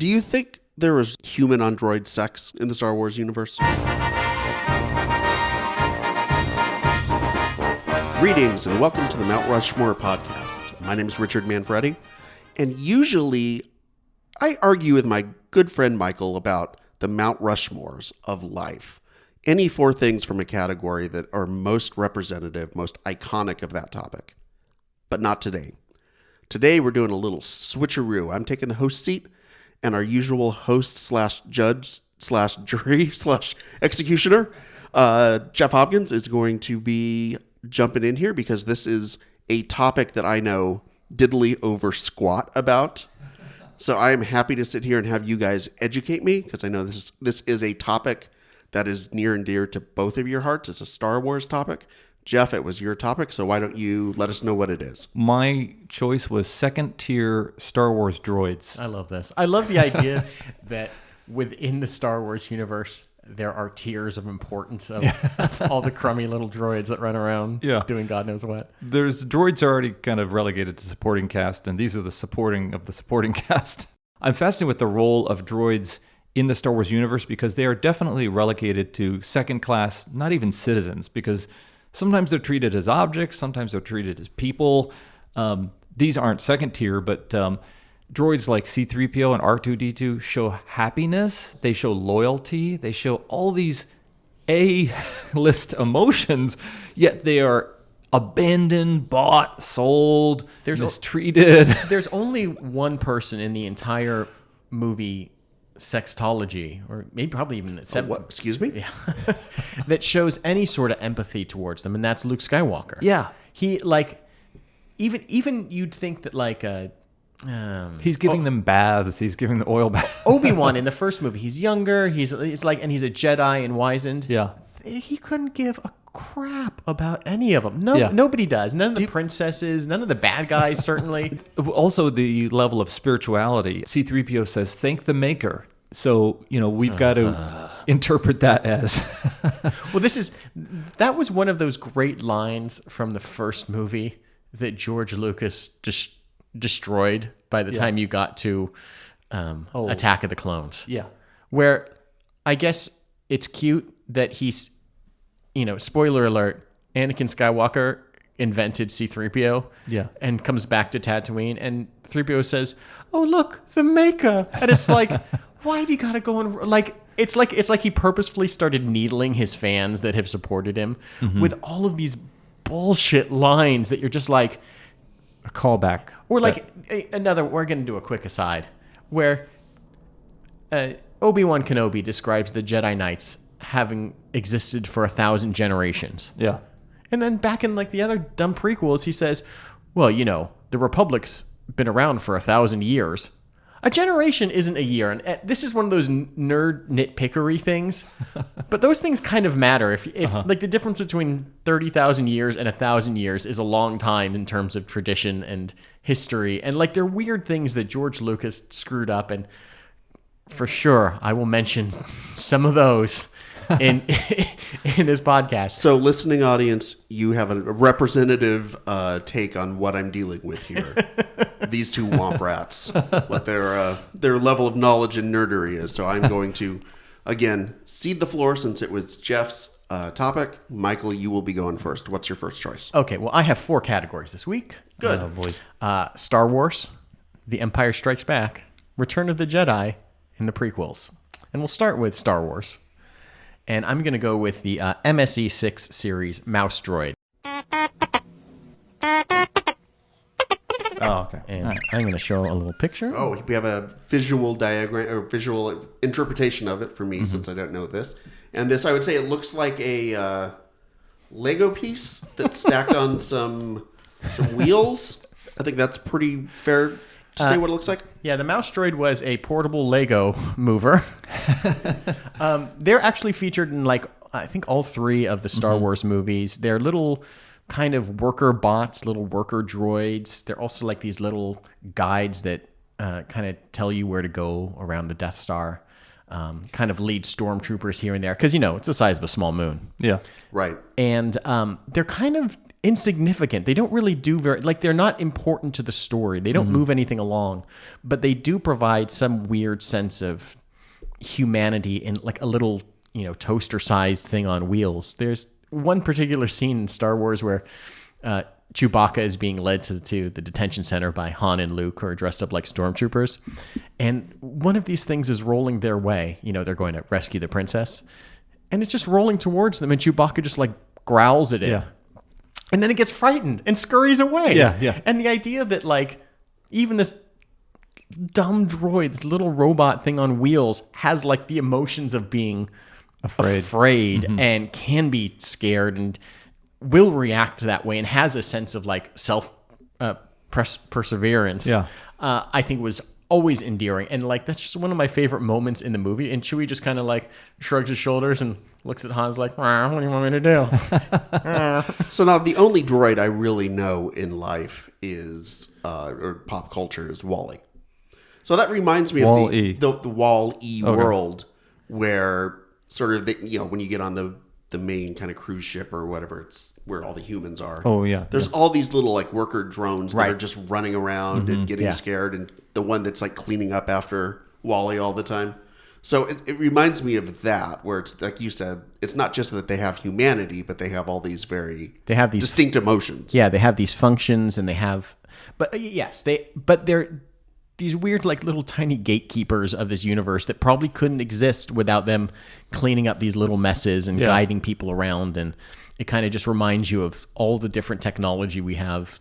Do you think there was human on droid sex in the Star Wars universe? Greetings and welcome to the Mount Rushmore podcast. My name is Richard Manfredi, and usually I argue with my good friend Michael about the Mount Rushmores of life. Any four things from a category that are most representative, most iconic of that topic. But not today. Today we're doing a little switcheroo. I'm taking the host seat, and our usual host slash judge slash jury slash executioner, Jeff Hopkins, is going to be jumping in here because this is a topic that I know diddly over squat about. So I am happy to sit here and have you guys educate me because I know this is a topic that is near and dear to both of your hearts. It's a Star Wars topic. Jeff, it was your topic, so why don't you let us know what it is? My choice was second-tier Star Wars droids. I love this. I love the idea that within the Star Wars universe, there are tiers of importance of all the crummy little droids that run around doing God knows what. Droids are already kind of relegated to supporting cast, and these are the supporting of the supporting cast. I'm fascinated with the role of droids in the Star Wars universe because they are definitely relegated to second class, not even citizens, because sometimes they're treated as objects, sometimes they're treated as people. These aren't second tier, but droids like C3PO and R2-D2 show happiness, they show loyalty, they show all these A-list emotions, yet they are abandoned, bought, sold, mistreated. There's only one person in the entire movie sextology, or maybe probably even what? Excuse me? Yeah, that shows any sort of empathy towards them, and that's Luke Skywalker. Yeah, he even you'd think that he's giving them baths. He's giving the oil bath. Obi-Wan in the first movie, he's younger. He's a Jedi and wizened. Yeah, he couldn't give a crap about any of them. Nobody does. None of the princesses, none of the bad guys, certainly. Also, the level of spirituality. C3PO says, "Thank the Maker." So we've got to interpret that as. Well, that was one of those great lines from the first movie that George Lucas just destroyed by the time you got to Attack of the Clones. Yeah. Where I guess it's cute that he's, spoiler alert, Anakin Skywalker invented C3PO and comes back to Tatooine, and 3PO says, "Oh, look, the Maker." And it's like, why do you gotta go and it's like he purposefully started needling his fans that have supported him with all of these bullshit lines that you're just like, a callback. Or we're going to do a quick aside where Obi-Wan Kenobi describes the Jedi Knights having existed for 1,000 generations. Yeah. And then back in the other dumb prequels, he says, well, the Republic's been around for 1,000 years. A generation isn't a year. And this is one of those nerd nitpickery things. But those things kind of matter. If the difference between 30,000 years and 1,000 years is a long time in terms of tradition and history. And they're weird things that George Lucas screwed up. And for sure, I will mention some of those in this podcast. So, listening audience, you have a representative take on what I'm dealing with here. These two womp rats, what their level of knowledge and nerdery is. So I'm going to, again, cede the floor since it was Jeff's topic. Michael, you will be going first. What's your first choice? Okay, well, I have 4 categories this week. Good. Oh, boy. Star Wars, The Empire Strikes Back, Return of the Jedi, and the prequels. And we'll start with Star Wars. And I'm going to go with the MSE6 series Mouse Droid. Oh, okay. And I'm going to show a little picture. Oh, we have a visual diagram or visual interpretation of it for me since I don't know this. And this, I would say, it looks like a Lego piece that's stacked on some wheels. I think that's pretty fair to say what it looks like. Yeah, the Mouse Droid was a portable Lego mover. They're actually featured in I think all 3 of the Star Wars movies. They're little kind of worker bots, little worker droids. They're also these little guides that kind of tell you where to go around the Death Star. Kind of lead stormtroopers here and there because it's the size of a small moon. Yeah, right. And they're kind of insignificant. They don't really do they're not important to the story. They don't move anything along, but they do provide some weird sense of humanity in like a little, toaster-sized thing on wheels. There's one particular scene in Star Wars where Chewbacca is being led to the detention center by Han and Luke, who are dressed up like stormtroopers. And one of these things is rolling their way. They're going to rescue the princess. And it's just rolling towards them, and Chewbacca just like growls at it. Yeah. And then it gets frightened and scurries away. Yeah. And the idea that like even this dumb droid, this little robot thing on wheels, has like the emotions of being afraid and can be scared and will react that way and has a sense of like perseverance. Yeah. I think was always endearing, and like that's just one of my favorite moments in the movie. And Chewie just kind of like shrugs his shoulders and looks at Han's like, what do you want me to do? So now the only droid I really know in life is or pop culture is Wall-E. So that reminds me Wall-E. of the Wall-E world, where sort of when you get on the main kind of cruise ship or whatever, it's where all the humans are. Oh yeah. There's all these little like worker drones that are just running around and getting scared, and the one that's like cleaning up after Wall-E all the time. So it reminds me of that, where it's like you said, it's not just that they have humanity, but they have all these distinct emotions. Yeah, they have these functions, and they have, they're these weird like little tiny gatekeepers of this universe that probably couldn't exist without them cleaning up these little messes and guiding people around. And it kind of just reminds you of all the different technology we have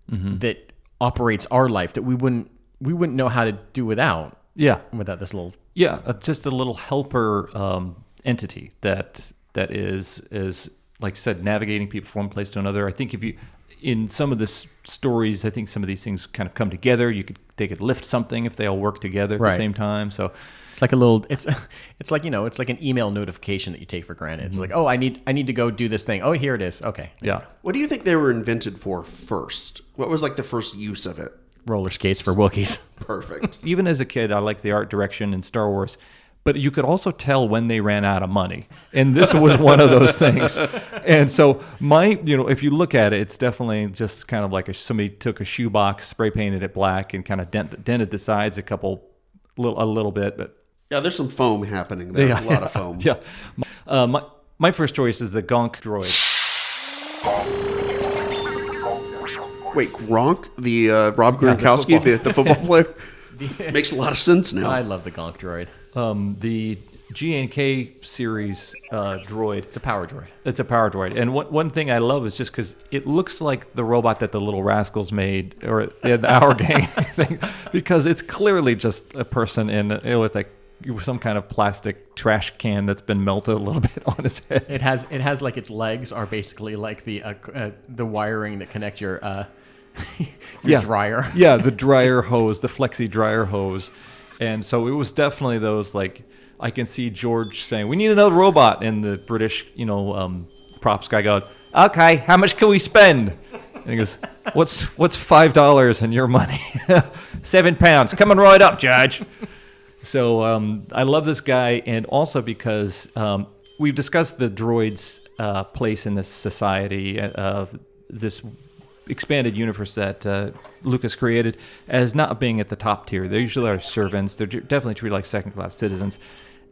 that operates our life that we wouldn't know how to do without. Yeah. Without this little... Yeah, just a little helper entity that is like I said, navigating people from one place to another. I think in some of the stories, I think some of these things kind of come together. They could lift something if they all work together at the same time. So it's like it's like an email notification that you take for granted. It's like, oh, I need to go do this thing. Oh, here it is. Okay. Yeah. What do you think they were invented for first? What was like the first use of it? Roller skates for Wookiees. Perfect. Even as a kid, I liked the art direction in Star Wars, but you could also tell when they ran out of money. And this was one of those things. And so if you look at it, it's definitely just kind of like somebody took a shoebox, spray painted it black, and kind of dented the sides a little bit. But yeah, there's some foam happening there. A lot of foam. Yeah. My first choice is the Gonk Droid. Wait, Gronk, the Rob Gronkowski, the football player? Makes a lot of sense now. I love the Gonk Droid. The G&K series droid. It's a power droid. It's a power droid. And one thing I love is just because it looks like the robot that the Little Rascals made, or the Our Gang thing, because it's clearly just a person with some kind of plastic trash can that's been melted a little bit on his head. It has like its legs are basically like the wiring that connect your dryer. Yeah, the dryer hose, the flexi dryer hose. And so it was definitely those, like, I can see George saying, we need another robot. And the British, props guy goes, okay, how much can we spend? And he goes, what's $5 in your money? £7. Coming right up, Judge. So I love this guy. And also because we've discussed the droids' place in this society of this expanded universe that Lucas created as not being at the top tier. They usually are servants. They're definitely treated like second-class citizens.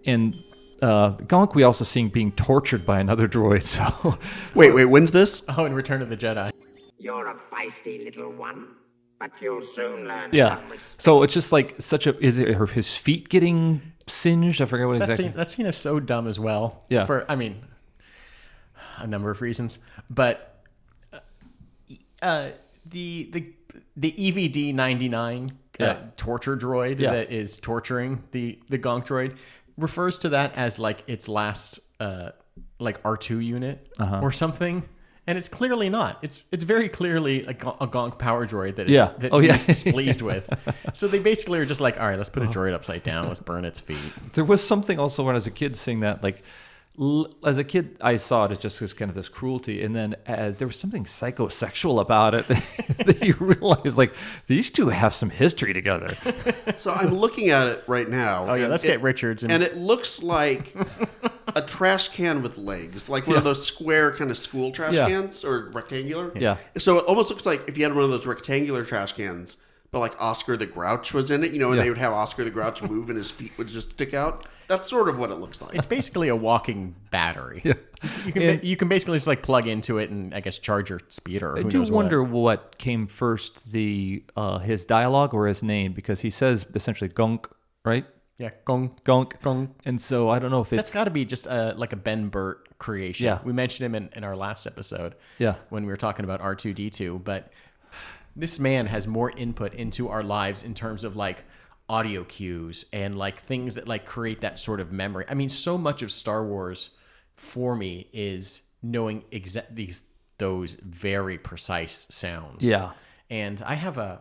And Gonk, we also seeing being tortured by another droid. So wait, when's this? Oh, in Return of the Jedi. You're a feisty little one, but you'll soon learn. Yeah. Some respect. So it's just like is it his feet getting singed? I forget what exactly. That scene is so dumb as well. Yeah. For a number of reasons, but. The EVD 99 torture droid that is torturing the Gonk droid refers to that as like its last like R2 unit or something, and it's clearly not. It's very clearly a Gonk power droid that he's displeased with. So they basically are just like, all right, let's put a droid upside down, let's burn its feet. There was something also when I was a kid seeing that, like. As a kid, I saw it as just kind of this cruelty, and then as there was something psychosexual about it that you realize, like, these two have some history together. So I'm looking at it right now. Oh yeah, let's get Richards. And it looks like a trash can with legs, like one of those square kind of school trash cans, or rectangular. Yeah. So it almost looks like if you had one of those rectangular trash cans, but like Oscar the Grouch was in it, and they would have Oscar the Grouch move and his feet would just stick out. That's sort of what it looks like. It's basically a walking battery. Yeah. You can basically just like plug into it and I guess charge your speeder. I do wonder what came first, his dialogue or his name, because he says essentially Gonk, right? Yeah, Gonk. And so I don't know if that's got to be just like a Ben Burt creation. Yeah. We mentioned him in our last episode. Yeah. When we were talking about R2-D2, but this man has more input into our lives in terms of like audio cues and like things that like create that sort of memory. I mean, so much of Star Wars for me is knowing those very precise sounds. Yeah. And I have I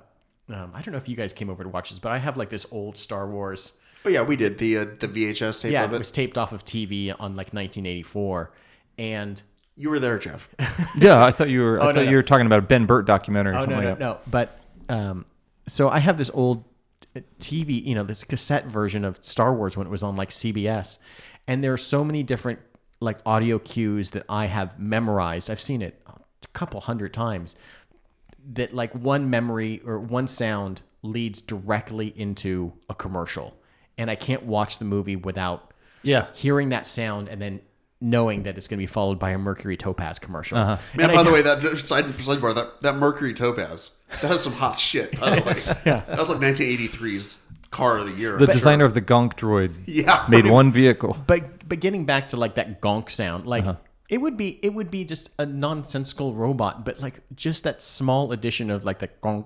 don't know if you guys came over to watch this, but I have like this old Star Wars. Oh yeah, we did the VHS tape of it. It was taped off of TV on like 1984, and you were there, Jeff. Yeah, I thought you were. I thought you were talking about a Ben Burt documentary or something like that. No. But so I have this old TV, this cassette version of Star Wars when it was on like CBS, and there are so many different like audio cues that I have memorized. I've seen it a couple hundred times. That like one memory or one sound leads directly into a commercial, and I can't watch the movie without hearing that sound and then knowing that it's going to be followed by a Mercury Topaz commercial. Man, by the way, that sidebar, that Mercury Topaz, that has some hot shit, by the way. That was like 1983's car of the year. The designer of the Gonk Droid made one vehicle. But getting back to like that gonk sound, like it would be just a nonsensical robot, but like just that small addition of like the gonk,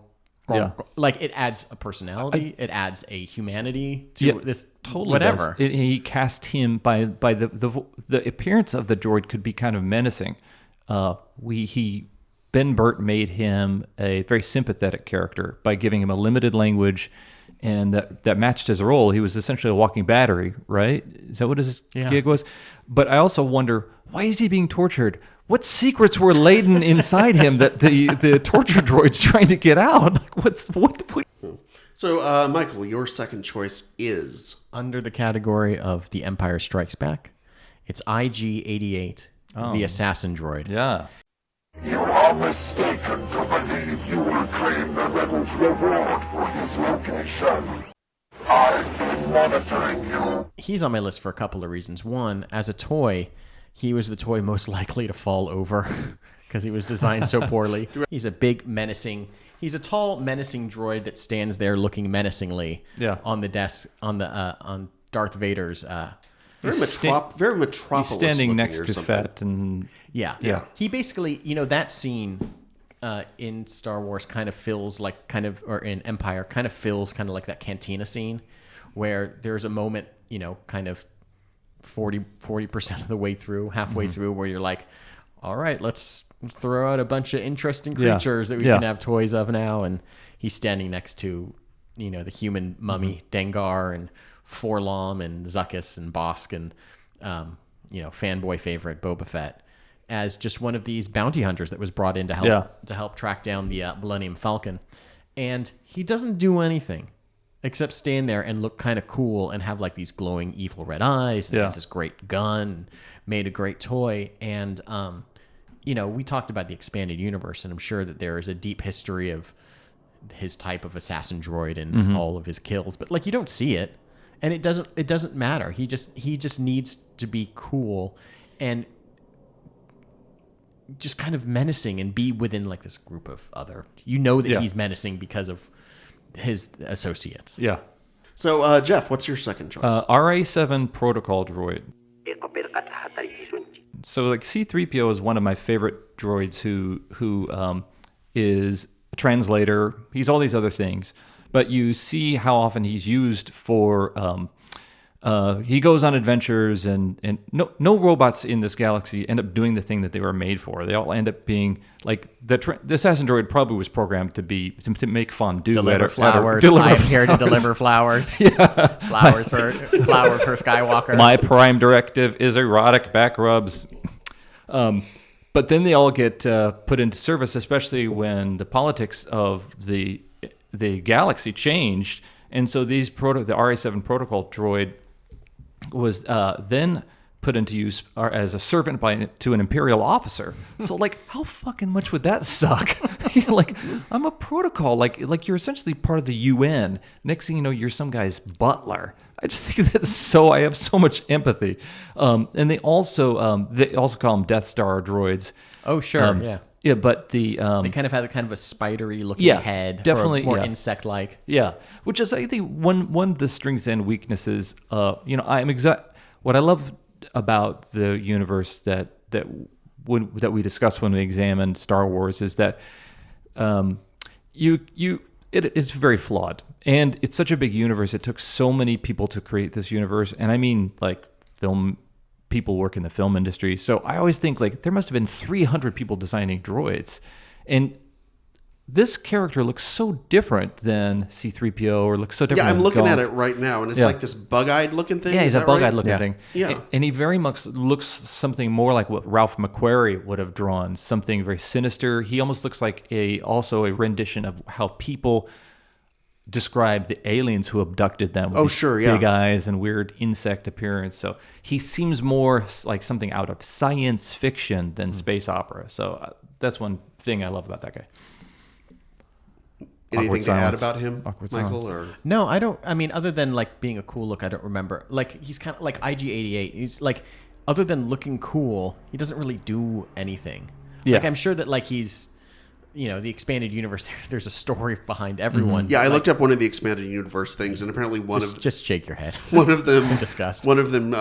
like it adds a personality, it adds a humanity to this totally whatever. He cast him by the appearance of the droid could be kind of menacing. Ben Burt made him a very sympathetic character by giving him a limited language, and that matched his role. He was essentially a walking battery, right? Is that what his gig was? But I also wonder, why is he being tortured? What secrets were laden inside him that the torture droid's trying to get out? Like what? So, Michael, your second choice is under the category of The Empire Strikes Back. It's IG-88, the assassin droid. Yeah. You are mistaken to believe you will claim the rebel's reward for his location. I've been monitoring you. He's on my list for a couple of reasons. One, as a toy, he was the toy most likely to fall over because he was designed so poorly. He's a big, menacing... He's a tall, menacing droid that stands there looking menacingly on the desk on Darth Vader's... very Metropolis. He's standing next to something. Fett and... Yeah. He basically, that scene in Star Wars or in Empire kind of feels kind of like that cantina scene where there's a moment, kind of 40% of the way through, halfway through, where you're like, all right, let's throw out a bunch of interesting creatures that we can have toys of now. And he's standing next to, the human mummy, Dengar, and Forlom, and Zuckuss, and Bosk, and, fanboy favorite, Boba Fett, as just one of these bounty hunters that was brought in to help track down the Millennium Falcon. And he doesn't do anything except stand there and look kind of cool and have like these glowing evil red eyes and has this great gun, made a great toy. And, we talked about the expanded universe, and I'm sure that there is a deep history of his type of assassin droid and all of his kills, but like you don't see it, and it doesn't matter. He just needs to be cool and just kind of menacing and be within like this group of other. That he's menacing because of his associates. Yeah. So, Jeff, what's your second choice? RA7 protocol droid. So, like, C3PO is one of my favorite droids who is a translator. He's all these other things. But you see how often he's used for... he goes on adventures, and no robots in this galaxy end up doing the thing that they were made for. They all end up being like the assassin droid probably was programmed to make fondue, deliver flowers. I'm here to deliver flowers. Flowers for Skywalker. My prime directive is erotic back rubs. But then they all get put into service, especially when the politics of the galaxy changed, and so the RA7 protocol droid was then put into use as a servant to an imperial officer. So like, how fucking much would that suck? Like, I'm a protocol. Like you're essentially part of the UN. Next thing you know, you're some guy's butler. I just think that's so. I have so much empathy. And they also call them Death Star droids. Oh sure, yeah. Yeah, but they kind of had kind of a spidery looking head, definitely or more insect-like. Yeah, which is I think one of the strengths and weaknesses. What I love about the universe that we discussed when we examined Star Wars is that it is very flawed, and it's such a big universe. It took so many people to create this universe, and I mean like people work in the film industry. So I always think like there must have been 300 people designing droids, and this character looks so different than C3PO or looks so different. Yeah, I'm looking Gonk. at it right now, and it's like this bug-eyed looking thing. Yeah, he's a bug-eyed looking Yeah. thing. Yeah. And he very much looks something more like what Ralph McQuarrie would have drawn, something very sinister. He almost looks like also a rendition of how people describe the aliens who abducted them. With these big eyes and weird insect appearance. So he seems more like something out of science fiction than space opera. So that's one thing I love about that guy. Anything to add silence. about him, Awkward Michael? silence. Or No, I don't. I mean, other than like being a cool look, I don't remember. Like he's kind of like IG-88. He's like, other than looking cool, he doesn't really do anything. Yeah. Like I'm sure that like he's, the expanded universe. There's a story behind everyone. yeah, I looked up one of the expanded universe things, and apparently Just shake your head. one of them Disgust. One of them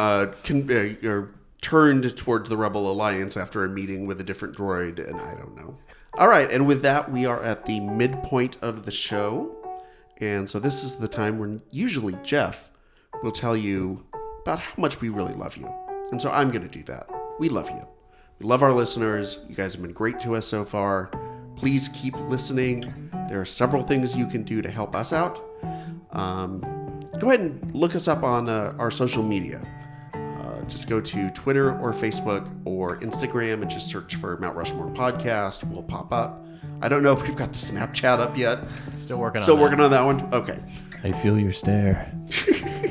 turned towards the Rebel Alliance after a meeting with a different droid, and I don't know. All right, and with that, we are at the midpoint of the show. And so this is the time when usually Jeff will tell you about how much we really love you. And so I'm going to do that. We love you. We love our listeners. You guys have been great to us so far. Please keep listening. There are several things you can do to help us out. Go ahead and look us up on our social media. Just go to Twitter or Facebook or Instagram and just search for Mount Rushmore Podcast. We'll pop up. I don't know if we've got the Snapchat up yet. Still working on Still that. working on that one? Okay. I feel your stare.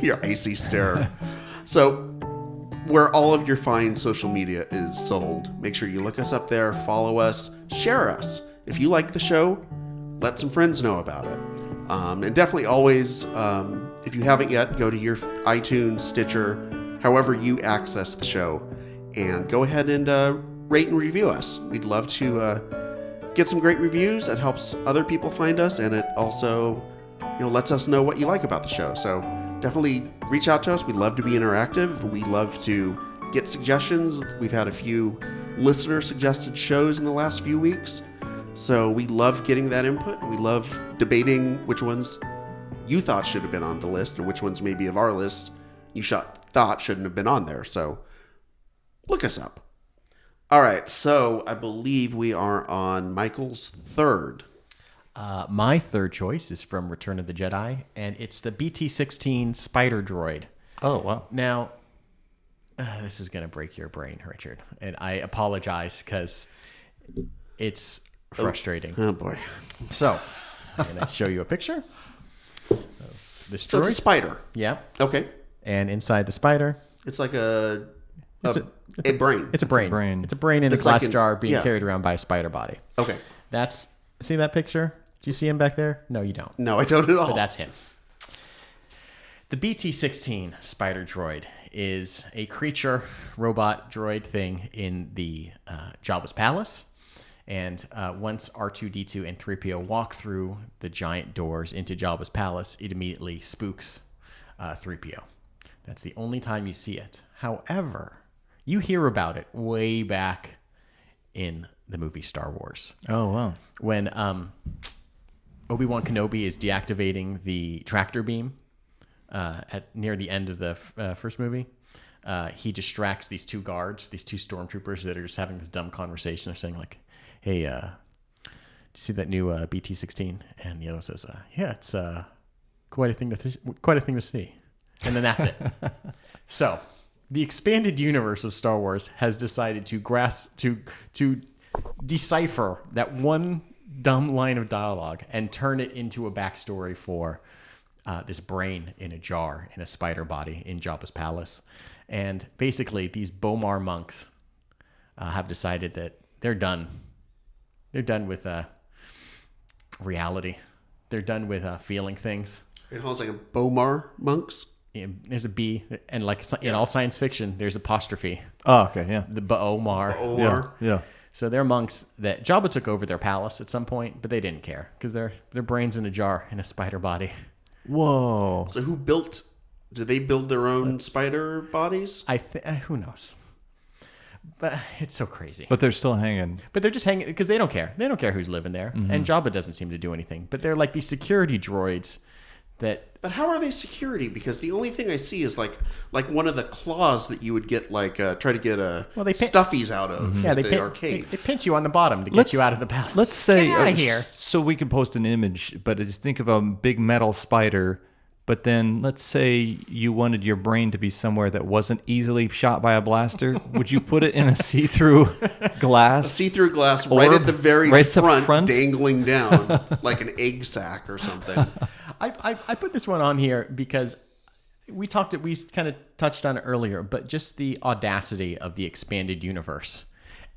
Your icy stare. So, where all of your fine social media is sold, make sure you look us up there, follow us, share us. If you like the show, let some friends know about it. And definitely always, if you haven't yet, go to your iTunes, Stitcher, however you access the show, and go ahead and rate and review us. We'd love to get some great reviews. It helps other people find us, and it also lets us know what you like about the show. So definitely reach out to us. We love to be interactive. We love to get suggestions. We've had a few listener suggested shows in the last few weeks, so we love getting that input. We love debating which ones you thought should have been on the list and which ones maybe of our list you thought shouldn't have been on there. So look us up. All right, so I believe we are on Michael's third. My third choice is from Return of the Jedi, and it's the BT-16 Spider Droid. Oh, wow. Now, this is going to break your brain, Richard, and I apologize because it's frustrating. Oh boy. So, I'm going to show you a picture of this So droid. it's a spider. Yeah, Okay. and inside the spider, It's like a brain. it's a brain. brain. It's a brain in a It's glass like jar being yeah. carried around by a spider body. Okay. See that picture? Do you see him back there? No, you don't. No, I don't at all. But that's him. The BT-16 Spider Droid is a creature, robot droid thing in the Jabba's palace. And once R2-D2 and C3PO walk through the giant doors into Jabba's palace, it immediately spooks C3PO. That's the only time you see it. However, you hear about it way back in the movie Star Wars. Oh, wow. When Obi-Wan Kenobi is deactivating the tractor beam near the end of the first movie, he distracts these two guards, these two stormtroopers that are just having this dumb conversation. They're saying like, "Hey, did you see that new BT-16?" And the other says, "Yeah, it's quite a thing to see." And then that's it. So, the expanded universe of Star Wars has decided to decipher that one dumb line of dialogue and turn it into a backstory for this brain in a jar in a spider body in Jabba's palace. And basically, these Bomar monks have decided that they're done. They're done with reality. They're done with feeling things. It holds like a Bomar monks. Yeah, there's a B, and like in all science fiction, there's apostrophe. Oh, okay, yeah. The Bomar. Yeah. So they're monks that Jabba took over their palace at some point, but they didn't care because their brains in a jar in a spider body. Whoa. So did they build their own spider bodies? Who knows? But it's so crazy. But they're still hanging. But they're just hanging because they don't care. They don't care who's living there. And Jabba doesn't seem to do anything. But they're like these security droids that... But how are they security? Because the only thing I see is like one of the claws that you would get try to get stuffies out of at the arcade. They pinch you on the bottom to get you out of the palace. Let's say... Get out of here. So we can post an image, but just think of a big metal spider. But then let's say you wanted your brain to be somewhere that wasn't easily shot by a blaster. Would you put it in a see-through glass? See-through glass right Orb? at the very Right at the front, dangling down like an egg sack or something. I put this one on here because we kind of touched on it earlier, but just the audacity of the expanded universe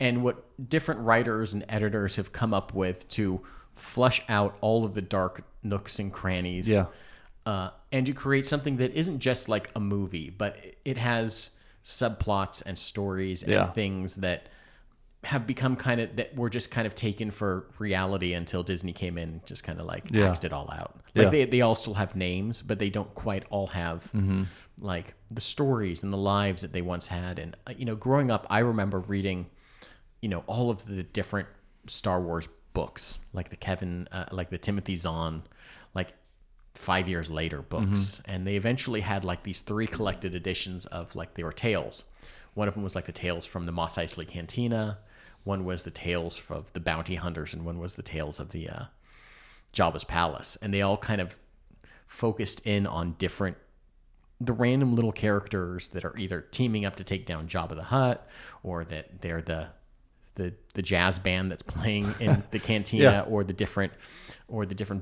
and what different writers and editors have come up with to flush out all of the dark nooks and crannies. Yeah. And to create something that isn't just like a movie, but it has subplots and stories and things that have become that were just kind of taken for reality until Disney came in and just kind of like axed it all out. Like they all still have names, but they don't quite all have like the stories and the lives that they once had. And growing up, I remember reading, all of the different Star Wars books, like the Timothy Zahn, like 5 years later books. And they eventually had like these 3 collected editions of like, they were tales. One of them was like the tales from the Mos Eisley Cantina. One was the tales of the bounty hunters, and one was the tales of the Jabba's palace. And they all kind of focused in on the random little characters that are either teaming up to take down Jabba the Hutt, or that they're the jazz band that's playing in the cantina, or the different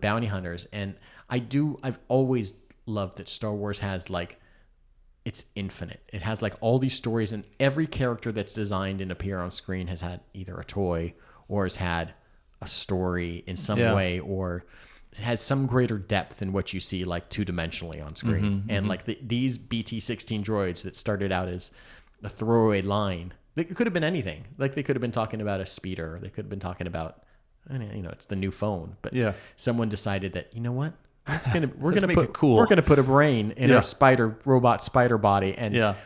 bounty hunters. And I've always loved that Star Wars has like, it's infinite. It has like all these stories, and every character that's designed and appear on screen has had either a toy or has had a story in some way, or has some greater depth than what you see like 2-dimensionally on screen. And like these BT-16 droids that started out as a throwaway line, it could have been anything. Like they could have been talking about a speeder. They could have been talking about, it's the new phone. But someone decided that, you know what? We're gonna put a brain in a robot spider body, and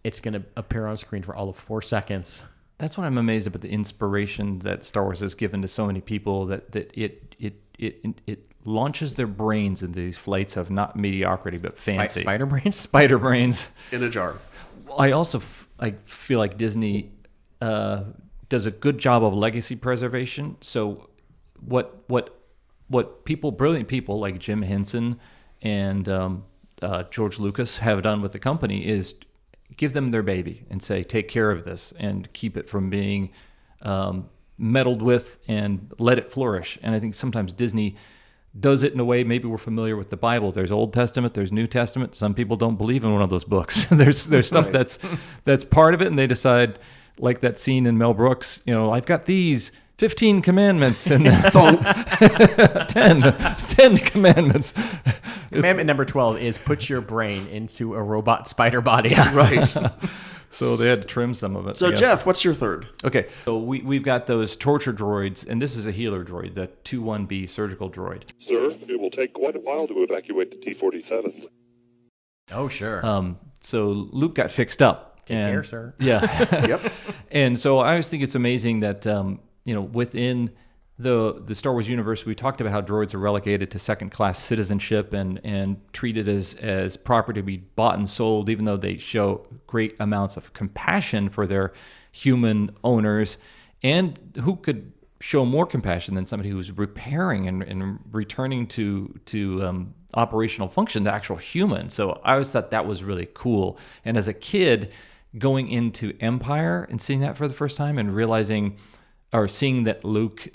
it's gonna appear on screen for all of 4 seconds. That's what I'm amazed about, the inspiration that Star Wars has given to so many people, that it launches their brains into these flights of not mediocrity but fancy. Spider brains? Spider brains. In a jar. I also I feel like Disney does a good job of legacy preservation. So what brilliant people like Jim Henson and George Lucas have done with the company is give them their baby and say, take care of this and keep it from being meddled with, and let it flourish. And I think sometimes Disney does it in a way, maybe we're familiar with the Bible. There's Old Testament, there's New Testament. Some people don't believe in one of those books. there's stuff that's part of it, and they decide, like that scene in Mel Brooks, I've got these 15 commandments and 10 commandments. Commandment number 12 is put your brain into a robot spider body. Right. So they had to trim some of it. So Jeff, what's your third? Okay, so we've got those torture droids, and this is a healer droid, the 2-1B surgical droid. Sir, it will take quite a while to evacuate the T-47s. Oh, sure. So Luke got fixed up. Take care, sir. Yeah. Yep. And so I always think it's amazing that, within the Star Wars universe, we talked about how droids are relegated to second-class citizenship and treated as property to be bought and sold, even though they show great amounts of compassion for their human owners. And who could show more compassion than somebody who's repairing and returning to operational function, the actual human? So I always thought that was really cool. And as a kid, going into Empire and seeing that for the first time and realizing, or seeing that Luke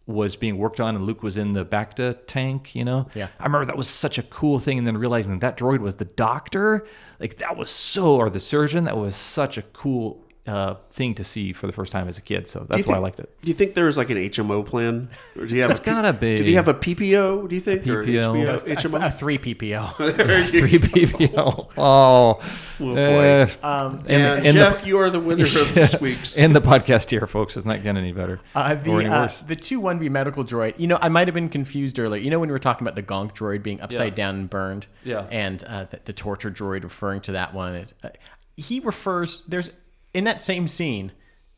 was being worked on and Luke was in the Bacta tank, you know? Yeah. I remember that was such a cool thing, and then realizing that droid was the doctor, like that was or the surgeon, that was such a cool thing to see for the first time as a kid. So that's why I liked it. Do you think there was like an HMO plan? Or do you have It's gotta be. Did he have a PPO, do you think? A PPO. Or HMO? A 3 PPO. 3PO. Oh, boy. and Jeff, you are the winner of this week's. And the podcast here, folks, is not getting any better or any worse. The 2-1B medical droid, you know, I might have been confused earlier. You know, when we were talking about the Gonk droid being upside down and burned, and the torture droid referring to that one, he refers, in that same scene,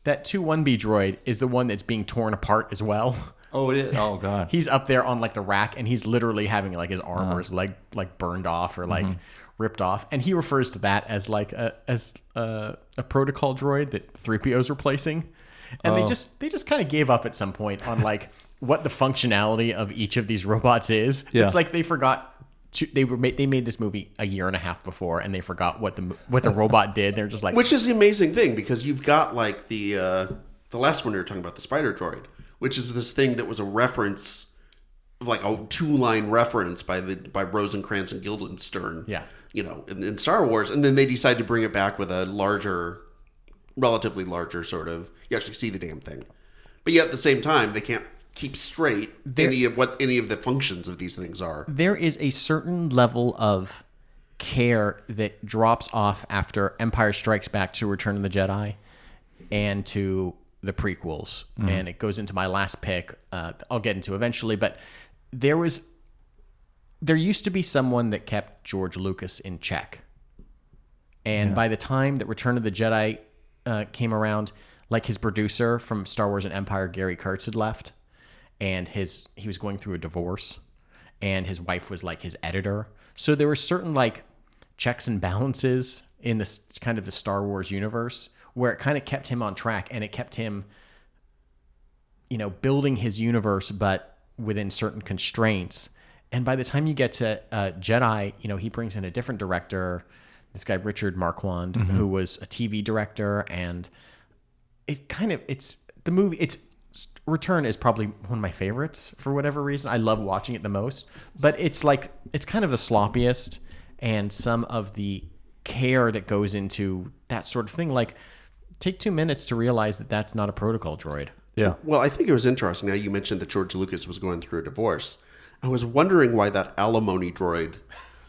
that 2-1B droid is the one that's being torn apart as well. Oh, it is? Oh, God. He's up there on like the rack, and he's literally having like his arm or his leg like burned off or like ripped off, and he refers to that as like a protocol droid that 3PO's replacing, and they just kind of gave up at some point on like what the functionality of each of these robots is. Yeah. It's like they forgot. They made this movie a year and a half before, and they forgot what the robot did. They're just like, which is the amazing thing, because you've got like the last one you were talking about, the spider droid, which is this thing that was a reference, like a 2-line reference by Rosencrantz and Guildenstern. Yeah. You know, in Star Wars, and then they decided to bring it back with a relatively larger sort of. You actually see the damn thing, but yet at the same time they can't keep straight any of the functions of these things are. There is a certain level of care that drops off after Empire Strikes Back to Return of the Jedi and to the prequels. And it goes into my last pick. I'll get into eventually, but there used to be someone that kept George Lucas in check. And by the time that Return of the Jedi came around, like his producer from Star Wars and Empire, Gary Kurtz, had left. And he was going through a divorce, and his wife was like his editor. So there were certain like checks and balances in this kind of the Star Wars universe where it kind of kept him on track, and it kept him, you know, building his universe, but within certain constraints. And by the time you get to Jedi, you know, he brings in a different director, this guy Richard Marquand, who was a TV director, and Return is probably one of my favorites for whatever reason. I love watching it the most, but it's kind of the sloppiest, and some of the care that goes into that sort of thing. Like, take 2 minutes to realize that that's not a protocol droid. Yeah. Well, I think it was interesting. Now you mentioned that George Lucas was going through a divorce. I was wondering why that alimony droid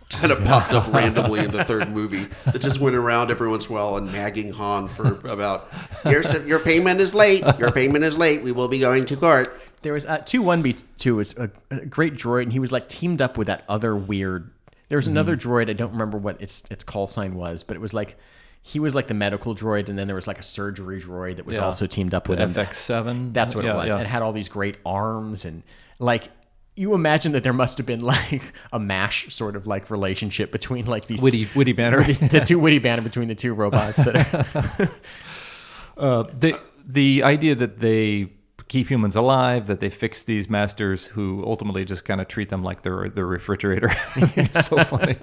kind of popped up randomly in the third movie that just went around every once in a while and nagging Han for about, your payment is late. Your payment is late. We will be going to court. There was 2-1B2 was a great droid, and he was like teamed up with that other weird. There was another droid. I don't remember what its call sign was, but it was like he was like the medical droid, and then there was like a surgery droid that was also teamed up with him. FX7. That's what it was. It had all these great arms, and like. You imagine that there must have been like a MASH sort of like relationship between like these witty banter, the two witty banter between the two robots. That are the idea that they keep humans alive, that they fix these masters who ultimately just kind of treat them like they're the refrigerator. It's so funny.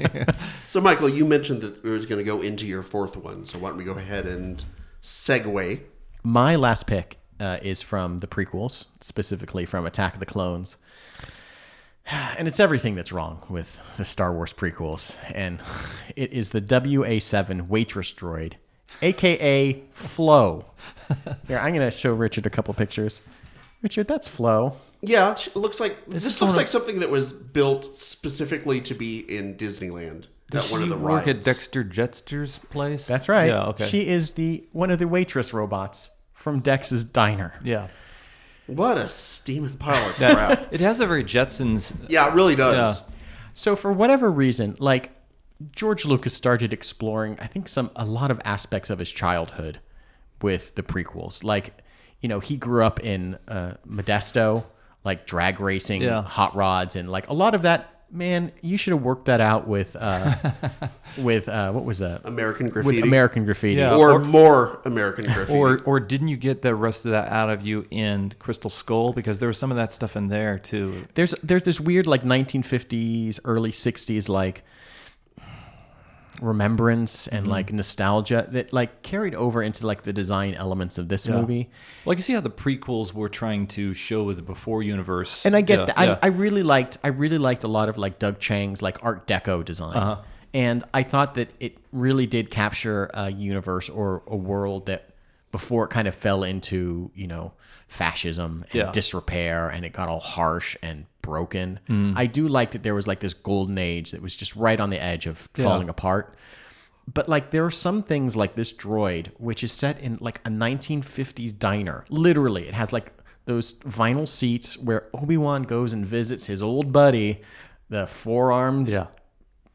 So, Michael, you mentioned that we was going to go into your fourth one. So why don't we go ahead and segue? My last pick is from the prequels, specifically from Attack of the Clones. And it's everything that's wrong with the Star Wars prequels. And it is the WA7 Waitress droid, a.k.a. Flo. Here, I'm going to show Richard a couple pictures. Richard, that's Flo. Yeah, it looks like this looks like something that was built specifically to be in Disneyland. Does one she of the work rides. at Dexter Jettster's place? That's right. Yeah, okay. She is one of the waitress robots from Dex's Diner. Yeah. What a steaming pile of crap. It has a very Jetsons. Yeah, it really does. Yeah. So for whatever reason, like George Lucas started exploring, I think a lot of aspects of his childhood with the prequels. Like, you know, he grew up in Modesto, like drag racing, hot rods, and like a lot of that. Man, you should have worked that out with what was that? American Graffiti. With American Graffiti. Yeah. Or more American Graffiti. Or didn't you get the rest of that out of you in Crystal Skull? Because there was some of that stuff in there too. There's this weird like 1950s, early 60s like remembrance and like nostalgia that like carried over into like the design elements of this movie. Well, I can see how the prequels were trying to show the before universe. And I get that. I really liked a lot of like Doug Chiang's like Art Deco design. And I thought that it really did capture a universe or a world that before it kind of fell into, fascism and disrepair, and it got all harsh and broken. I do like that there was like this golden age that was just right on the edge of falling apart. But like there are some things like this droid, which is set in like a 1950s diner. Literally, it has like those vinyl seats where Obi-Wan goes and visits his old buddy, the four-armed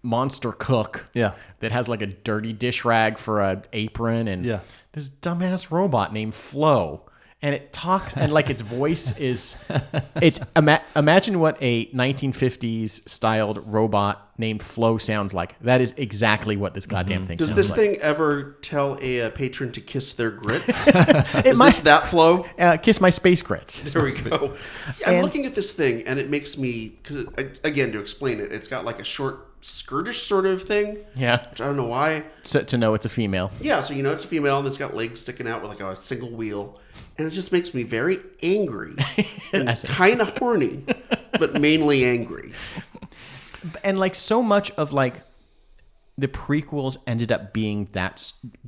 monster cook that has like a dirty dish rag for an apron, and this dumbass robot named Flo. And it talks, and like its voice is, imagine what a 1950s styled robot named Flo sounds like. That is exactly what this goddamn thing sounds like. Does this thing ever tell a patron to kiss their grits? Is this that Flo? Kiss my space grits. There we go. I'm looking at this thing, and it makes me, because again, to explain it, it's got like a short skirtish sort of thing. Yeah. Which I don't know why. So, to know it's a female. Yeah, so it's a female, and it's got legs sticking out with like a single wheel. And it just makes me very angry and kind of horny, but mainly angry. And like so much of like the prequels ended up being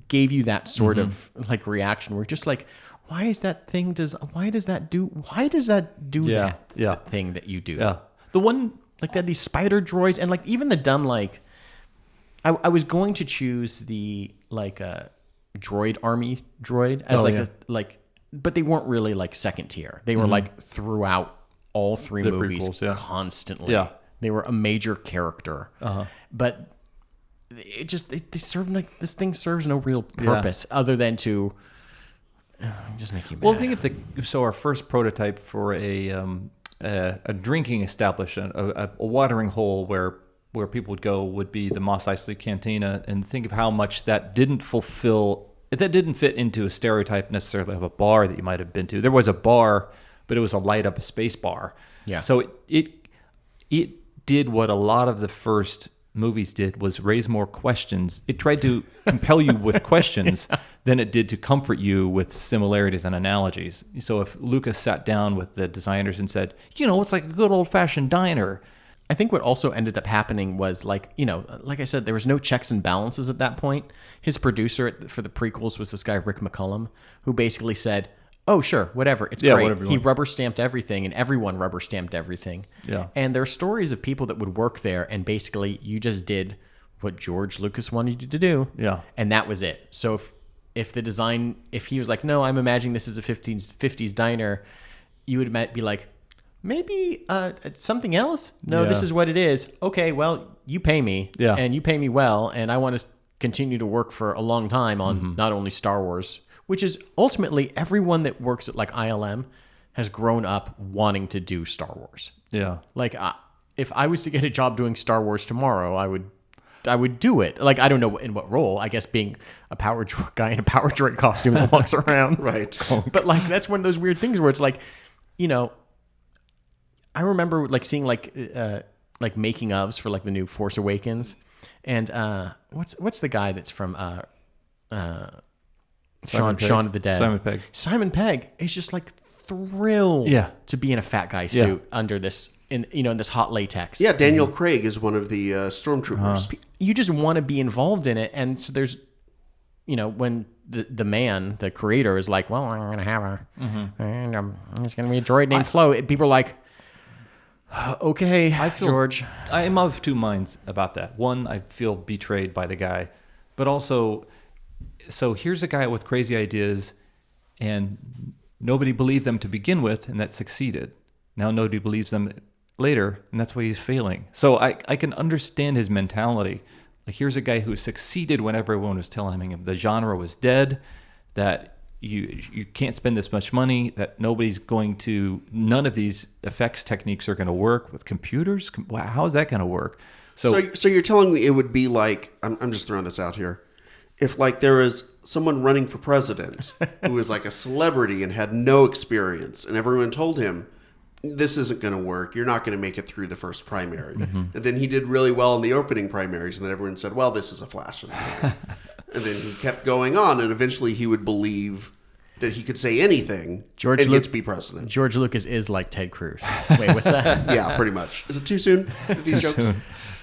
gave you that sort of like reaction where just like, why does that do that thing that you do? Yeah. The one like they had these spider droids, and like even the dumb like I was going to choose the like droid army droid as but they weren't really like second tier. They were like throughout all three movies prequels, constantly. Yeah. They were a major character. But it just they serve like this thing serves no real purpose other than to just make you mad. Well, think of our first prototype for a drinking establishment, a watering hole where people would go would be the Mos Eisley Cantina, and think of how much that didn't fit into a stereotype necessarily of a bar that you might have been to. There was a bar, but it was a light up space bar. Yeah. So it did what a lot of the first movies did, was raise more questions. It tried to compel you with questions than it did to comfort you with similarities and analogies. So if Lucas sat down with the designers and said, it's like a good old fashioned diner. I think what also ended up happening was like I said, there was no checks and balances at that point. His producer for the prequels was this guy, Rick McCullum, who basically said, oh, sure, whatever, it's great. He rubber stamped everything, and everyone rubber stamped everything. Yeah. And there are stories of people that would work there, and basically you just did what George Lucas wanted you to do. Yeah. And that was it. So if he was like, no, I'm imagining this is a 50s diner, you would be like, maybe something else? No, this is what it is. Okay, well, you pay me, and you pay me well, and I want to continue to work for a long time on not only Star Wars, which is ultimately everyone that works at like ILM has grown up wanting to do Star Wars. Yeah. Like if I was to get a job doing Star Wars tomorrow, I would do it. Like, I don't know in what role. I guess being a power guy in a power droid costume that walks around. Right. But like that's one of those weird things where it's like, I remember like seeing like making ofs for like the new Force Awakens, and what's the guy that's from Shaun of the Dead? Simon Pegg is just like thrilled to be in a fat guy suit under this in this hot latex. Yeah, Daniel Craig is one of the stormtroopers. You just want to be involved in it, and so there's when the creator is like, well, I'm gonna have and it's gonna be a droid named Flo. People are like, okay, George. I am of two minds about that. One, I feel betrayed by the guy, but also, so here's a guy with crazy ideas, and nobody believed them to begin with, and that succeeded. Now nobody believes them later, and that's why he's failing. So I can understand his mentality. Like, here's a guy who succeeded when everyone was telling him the genre was dead, that you can't spend this much money, that none of these effects techniques are going to work with computers. How is that going to work? So you're telling me it would be like, I'm just throwing this out here, if like there was someone running for president who was like a celebrity and had no experience, and everyone told him, this isn't going to work. You're not going to make it through the first primary. And then he did really well in the opening primaries, and then everyone said, well, this is a flash in the pan. And then he kept going on, and eventually he would believe that he could say anything and get to be president. George Lucas is like Ted Cruz. Wait, what's that? Yeah, pretty much. Is it too soon with these jokes?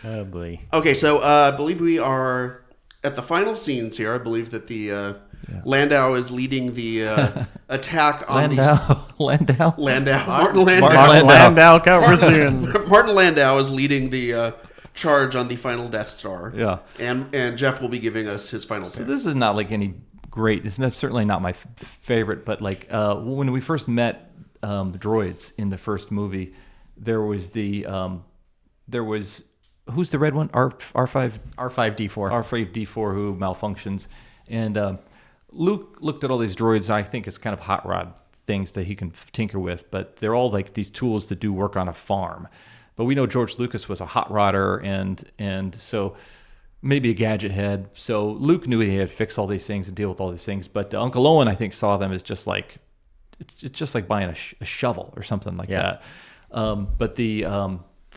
Oh, boy. Okay, so I believe we are at the final scenes here. I believe that the Landau is leading the attack on Landau. Martin Landau. Martin Landau Calrissian. Martin Landau is leading the charge on the final Death Star. Yeah. And Jeff will be giving us his final pick. So this is not like any great. It's certainly not my favorite, but like when we first met the droids in the first movie, there was who's the red one? R5D4. R5D4 who malfunctions, and Luke looked at all these droids. I think it's kind of hot rod things that he can tinker with, but they're all like these tools to do work on a farm. But we know George Lucas was a hot rodder, and so maybe a gadget head. So Luke knew he had to fix all these things and deal with all these things. But Uncle Owen, I think, saw them as just like it's just like buying a shovel or something like that. But the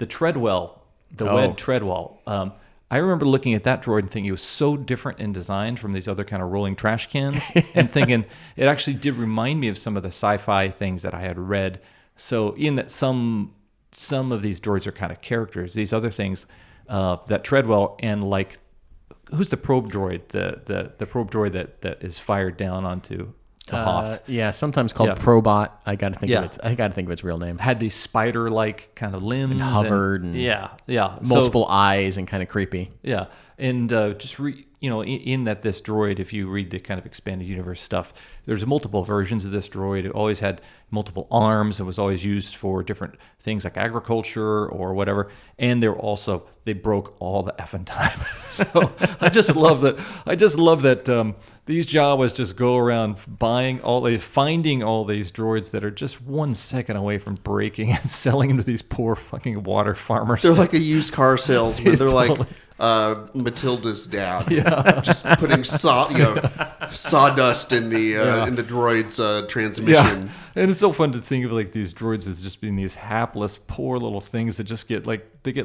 Treadwell, Wed Treadwell. I remember looking at that droid and thinking it was so different in design from these other kind of rolling trash cans, and thinking it actually did remind me of some of the sci-fi things that I had read. So in that some of these droids are kind of characters. These other things, that Treadwell and like, who's the probe droid? The probe droid that is fired down onto Hoth. Yeah, sometimes called Probot. I got to think of its real name. Had these spider-like kind of limbs and hovered, and multiple eyes and kind of creepy. Yeah, and just in that this droid, if you read the kind of expanded universe stuff, there's multiple versions of this droid. It always had multiple arms. It was always used for different things like agriculture or whatever. And they broke all the effing time. So I just love that these Jawas just go around finding all these droids that are just 1 second away from breaking and selling them to these poor fucking water farmers. They're like a used car salesman. They're totally like Matilda's dad, just putting sawdust in the droid's transmission. Yeah. And it's so fun to think of like these droids as just being these hapless, poor little things that just get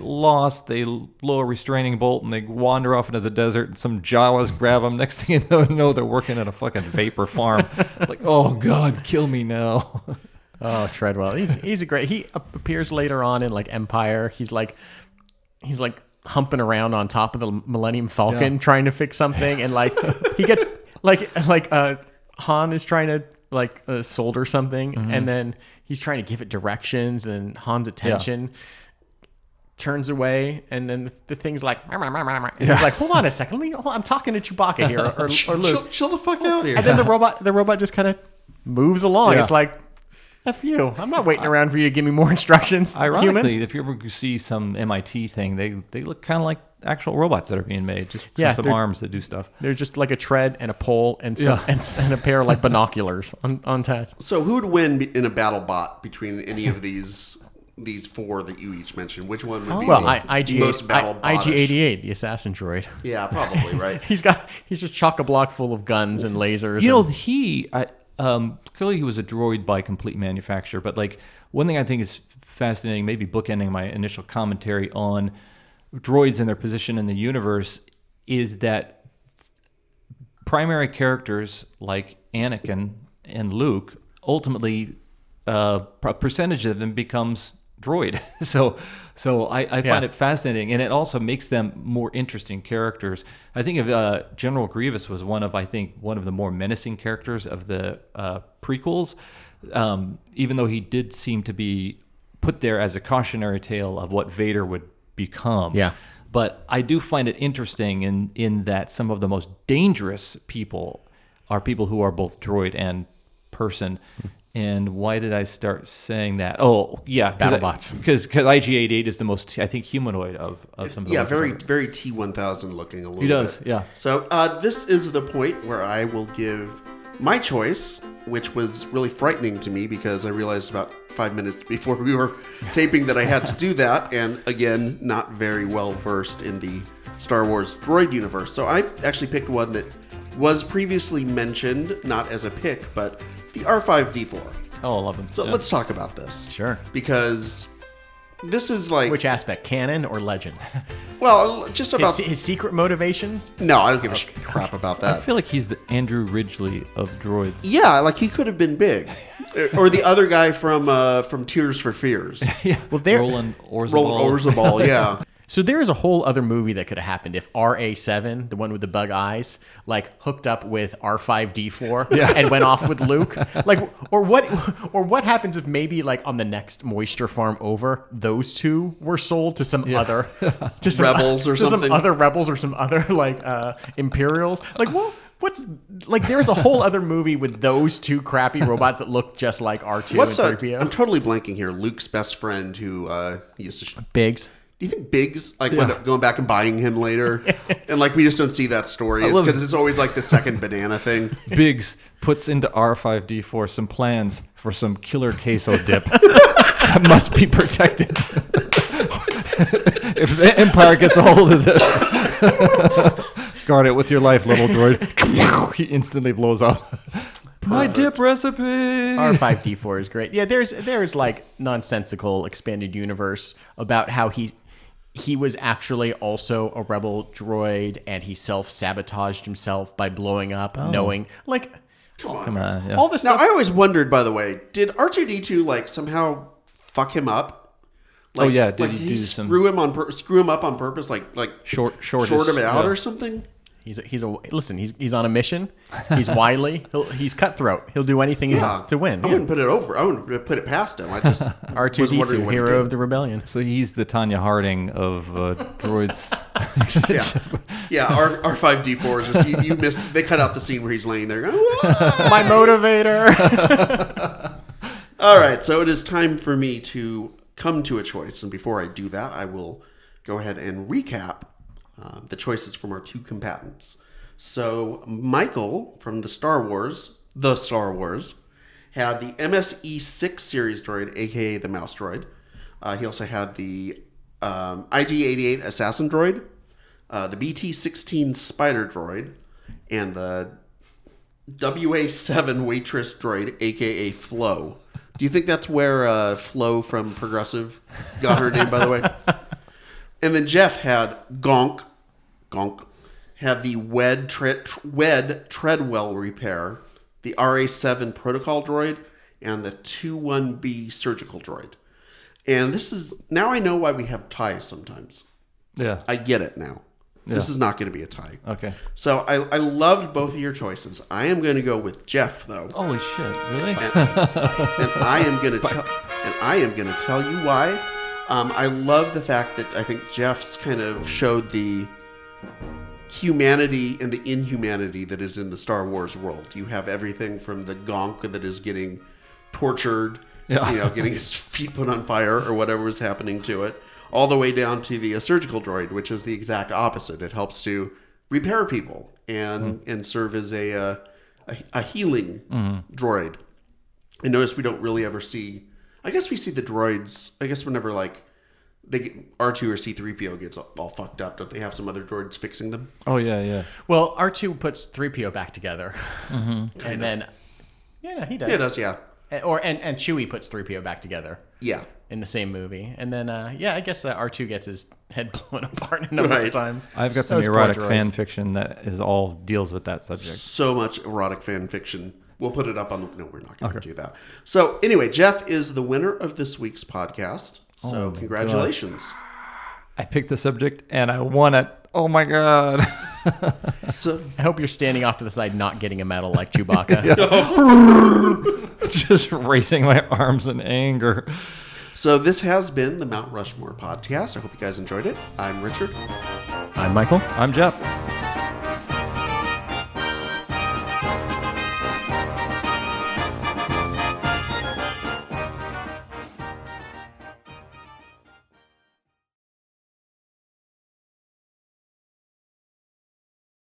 lost. They blow a restraining bolt and they wander off into the desert, and some Jawas grab them. Next thing you know, they're working at a fucking vapor farm. Like, oh God, kill me now. Oh, Treadwell, he's a great. He appears later on in like Empire. He's like humping around on top of the Millennium Falcon trying to fix something, and like he gets like Han is trying to solder something, and then he's trying to give it directions, and Han's attention turns away, and then the thing's like, and he's like, hold on a second, I'm talking to Chewbacca here, or Luke. Chill the fuck out here. And then the robot just kind of moves along. It's like, F you. I'm not waiting around for you to give me more instructions. Ironically, human. If you ever see some MIT thing, they look kind of like actual robots that are being made. Just some arms that do stuff. They're just like a tread and a pole and a pair of like binoculars on tap. So who would win in a battle bot between any of these four that you each mentioned? Which one would be most battle bot? IG-88, the assassin droid. Yeah, probably, right. He's just chock-a-block full of guns and lasers. Clearly he was a droid by complete manufacture, but like one thing I think is fascinating, maybe bookending my initial commentary on droids and their position in the universe, is that primary characters like Anakin and Luke, ultimately a percentage of them becomes droid. So I find it fascinating, and it also makes them more interesting characters. I think of General Grievous was one of the more menacing characters of the prequels, even though he did seem to be put there as a cautionary tale of what Vader would become. Yeah. But I do find it interesting in that some of the most dangerous people are people who are both droid and person. And why did I start saying that? Oh, yeah. BattleBots. Because IG-88 is the most, I think, humanoid of some of the very, very T-1000 looking a little bit. He does, yeah. So this is the point where I will give my choice, which was really frightening to me because I realized about 5 minutes before we were taping that I had to do that. And again, not very well versed in the Star Wars droid universe. So I actually picked one that was previously mentioned, not as a pick, but the R5-D4. Oh, I love them. So let's talk about this. Sure. Because this is like... Which aspect, canon or legends? Well, just about... His secret motivation? No, I don't give a crap about I that. feel like he's the Andrew Ridgeley of droids. Yeah, like he could have been big. Or the other guy from Tears for Fears. Yeah. Well, there. Roland Orzabal. Roland Orzabal, yeah. So there is a whole other movie that could have happened if RA7, the one with the bug eyes, like hooked up with R5-D4 and went off with Luke. Like, or what happens if maybe like on the next moisture farm over, those two were sold to some other to some Rebels or to something. some other rebels or some other like Imperials. Like, well, what's like? There's a whole other movie with those two crappy robots that look just like R2 What's and 3PO. I'm totally blanking here. Luke's best friend who he used to... Biggs. Do you think Biggs wound up going back and buying him later? And like we just don't see that story. It's love because it's always like the second banana thing. Biggs puts into R5-D4 some plans for some killer queso dip that must be protected. If the Empire gets a hold of this, guard it with your life, little droid. He instantly blows up. My dip recipe. R5-D4 is great. Yeah, there's like nonsensical expanded universe about how he was actually also a rebel droid and he self-sabotaged himself by blowing up, knowing like Come on. Yeah. all this Now stuff. I always wondered, by the way, did R2-D2 like somehow fuck him up? Like, Oh, yeah, did like, he did do he some- screw him up on purpose? Like Short him out yeah. or something? He's on a mission. He's wily. He's cutthroat. He'll do anything to win. I wouldn't put it over. I wouldn't put it past him. I just was wondering R2-D2, what he hero did. of the rebellion. So he's the Tanya Harding of droids. Yeah, R5-D4 is just you missed. They cut out the scene where he's laying there going, "Ah!" My motivator. All right, so it is time for me to come to a choice. And before I do that, I will go ahead and recap the choices from our two combatants. So Michael from the Star Wars, had the MSE6 series droid, aka the mouse droid. He also had the IG-88 assassin droid, the BT-16 spider droid, and the WA-7 waitress droid, aka Flo. Do you think that's where Flo from Progressive got her name, by the way? And then Jeff had Gonk, had the Wed Treadwell repair, the RA-7 protocol droid, and the 2-1B surgical droid. And this is, now I know why we have ties sometimes. Yeah. I get it now. Yeah. This is not going to be a tie. Okay. So I loved both of your choices. I am going to go with Jeff, though. Holy shit! Really? And I am going to tell you why. I love the fact that I think Jeff's kind of showed the humanity and the inhumanity that is in the Star Wars world. You have everything from the Gonk that is getting tortured, getting his feet put on fire or whatever is happening to it, all the way down to the surgical droid, which is the exact opposite. It helps to repair people and serve as a healing droid. And notice we don't really ever see... I guess we see the droids... I guess whenever like R2 or C3PO gets all fucked up, don't they have some other droids fixing them? Oh yeah. Well, R2 puts 3PO back together, and then he does. Yeah, it does. Yeah. And Chewie puts 3PO back together. Yeah. In the same movie, and then I guess R2 gets his head blown apart a number of times. I've got some Those poor erotic droids. fan fiction that is all deals with that subject. So much erotic fan fiction. We'll put it up on the... No, we're not going to do that. So anyway, Jeff is the winner of this week's podcast. So congratulations. I picked the subject and I won it. Oh my god! So I hope you're standing off to the side, not getting a medal like Chewbacca. Just raising my arms in anger. So this has been the Mount Rushmore podcast. I hope you guys enjoyed it. I'm Richard. I'm Michael. I'm Jeff.